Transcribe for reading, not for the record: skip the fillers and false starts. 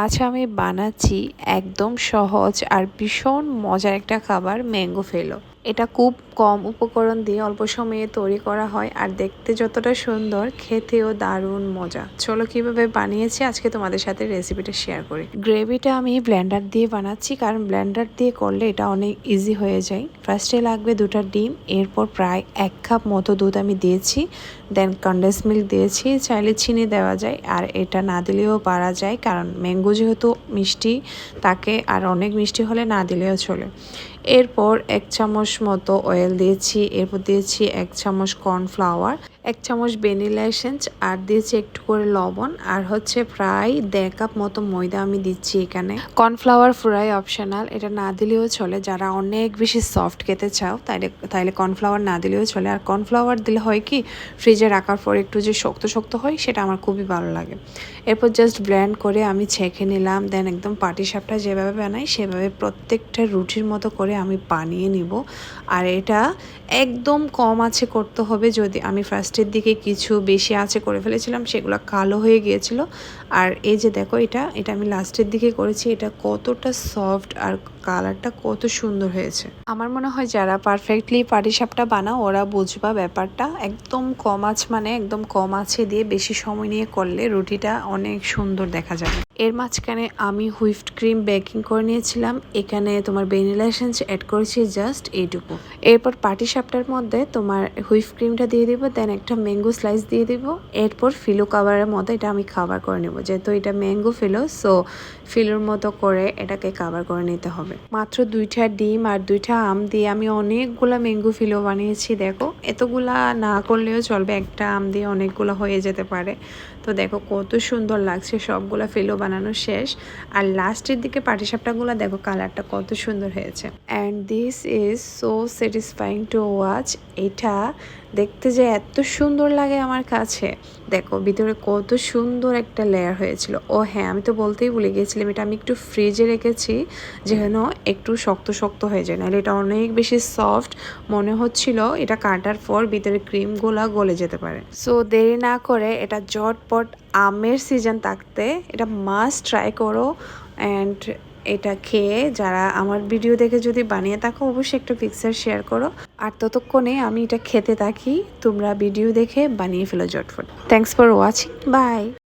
আজ আমি বানাচ্ছি একদম সহজ আর ভীষণ মজার একটা খাবার ম্যাঙ্গো ফেলো। এটা খুব কম উপকরণ দিয়ে অল্প সময়ে তৈরি করা হয় আর দেখতে যতটা সুন্দর খেতেও দারুণ মজা। চলো কিভাবে বানিয়েছি আজকে তোমাদের সাথে রেসিপিটা শেয়ার করি। গ্রেভিটা আমি ব্লেন্ডার দিয়ে বানাচ্ছি কারণ ব্লেন্ডার দিয়ে করলে এটা অনেক ইজি হয়ে যায়। ফার্স্টে লাগবে 2টা ডিম, এরপর প্রায় 1 কাপ মতো দুধ আমি দিয়েছি, দেন কনডেন্স মিল্ক দিয়েছি, চাইলে চিনি দেওয়া যায় আর এটা না দিলেও পারা যায় কারণ ম্যাঙ্গো যেহেতু মিষ্টি তাকে আর অনেক মিষ্টি হলে না দিলেও চলে। এরপর 1 চামচ মতো অয়েল দিয়েছি, এরপর দিয়েছি 1 চামচ কর্নফ্লাওয়ার, 1 চামচ ভ্যানিলা এসেন্স আর দিয়েছি একটু করে লবণ আর হচ্ছে প্রায় 1.5 কাপ মতো ময়দা আমি দিচ্ছি এখানে। কর্নফ্লাওয়ার পুরাই অপশনাল, এটা না দিলেও চলে। যারা অনেক বেশি সফট খেতে চাও তাইলে কর্নফ্লাওয়ার না দিলেও চলে। আর কর্নফ্লাওয়ার দিলে হয় কি ফ্রিজে রাখার পর একটু যে শক্ত শক্ত হয় সেটা আমার খুবই ভালো লাগে। এরপর জাস্ট ব্লেন্ড করে আমি ছেঁকে নিলাম, দেন একদম পাটিসাপটা যেভাবে বানাই সেভাবে প্রত্যেকটা রুটির মতো করে আমি বানিয়ে নিব। আর এটা একদম কম আঁচে করতে হবে। যদি আমি ফার্স্টের দিকে কিছু বেশি আঁচে করে ফেলেছিলাম সেগুলো কালো হয়ে গিয়েছিল। আর এই যে দেখো এটা আমি লাস্টের দিকে করেছি, এটা কতটা সফট আর কালারটা কত সুন্দর হয়েছে। আমার মনে হয় যারা পারফেক্টলি পাটিসাপটা বানাও ওরা বুঝবা ব্যাপারটা। একদম কম আঁচ মানে একদম কম আঁচে দিয়ে বেশি সময় নিয়ে করলে রুটিটা অনেক সুন্দর দেখা যাবে। এর মাঝখানে আমি হুইপড ক্রিম বেকিং করে নিয়েছিলাম, এখানে তোমার ভ্যানিলা এসেন্স অ্যাড করেছি জাস্ট এইটুকু। এরপর পাটিসাপটার মধ্যে তোমার হুইপ ক্রিমটা দিয়ে দিব, দেন একটা ম্যাঙ্গো স্লাইস দিয়ে দিব। এরপর ফিলো কাভারের মতো এটা আমি কাভার করে নেব, যেহেতু এটা ম্যাঙ্গো ফিলো সো ফিলোর মতো করে এটাকে কাভার করে নিতে হবে। মাত্র 2টা ডিম আর 2টা আম দিয়ে আমি অনেকগুলা ম্যাঙ্গো ফিলো বানিয়েছি। দেখো এতগুলা না করলেও চলবে, একটা আম দিয়ে অনেকগুলো হয়ে যেতে পারে। তো দেখো কত সুন্দর লাগছে, সবগুলা ফিলো বানানো শেষ। আর লাস্টের দিকে পাটিসাপটাগুলো দেখো কালারটা কত সুন্দর হয়েছে। And this is so satisfying to watch. এটা দেখতে যে এত সুন্দর লাগে আমার কাছে। দেখো ভিতরে কত সুন্দর একটা লেয়ার হয়েছিল। ও হ্যাঁ, আমি তো বলতেই ভুলে গিয়েছিলাম এটা আমি একটু ফ্রিজে রেখেছি যেন একটু শক্ত শক্ত হয়ে যায়, নাহলে এটা অনেক বেশি সফট মনে হচ্ছিল, এটা কাটার পর ভিতরে ক্রিমগুলা গলে যেতে পারে। সো দেরি না করে এটা ঝটপট আমের সিজন থাকতে এটা মাস্ট ট্রাই করো। অ্যান্ড এটা খেয়ে যারা আমার ভিডিও দেখে যদি বানিয়ে থাকো অবশ্যই একটা পিকচার শেয়ার করো। আর ততক্ষণে আমি এটা খেতে থাকি, তোমরা ভিডিও দেখে বানিয়ে ফেলো ঝটফট। Thanks for watching, by.